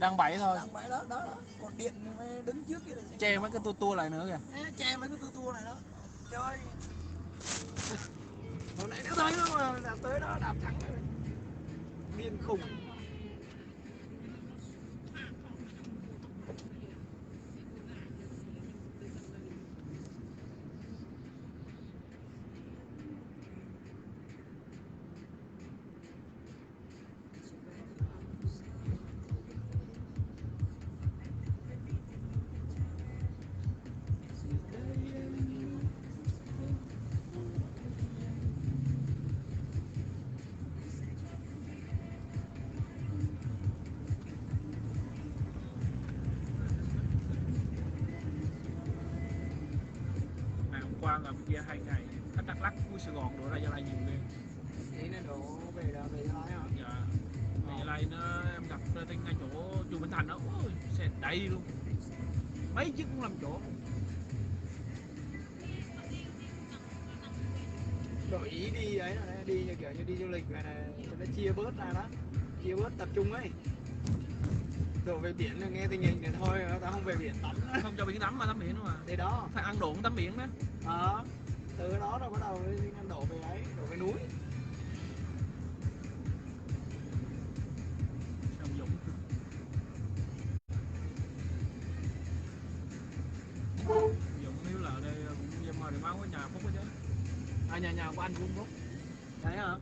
đang bẫy thôi. Đang bẫy đó, đó, còn điện mới đứng trước kia là Che mấy cái tua lại nữa kìa. che mấy cái tua này đó. Trời. Hồi nãy nó thấy nó mà đạp tới đó đạp thẳng rồi. Điên khùng. Ngày hôm qua ở bên kia 2 ngày, khách Đắk Lắk của Sài Gòn đổ ra Gia Lai nhiều ghê. Ý nó đổ về đó về Gia Lai hả? Dạ. Gia Lai nó em gặp trên ngay chỗ chùa Bến Thành đó, ôi xe đầy luôn. Mấy chiếc cũng làm chỗ. Đổi ý đi ấy là đi như kiểu như đi du lịch về này cho nó chia bớt ra đó, chia bớt tập trung ấy. Rồi về biển là nghe tình hình thì thôi, tao không về biển tắm nữa. Không cho biển tắm mà tắm biển mà. Thế đó. Phải ăn độn tắm biển đó. Từ đó rồi bắt đầu anh đổ về ấy, đổ về núi. Sao Dũng. Dũng nếu là ở đây cũng dâm mời để máu ở nhà Phúc hết chứ. À nhà của anh cũng Phúc. Đấy hả?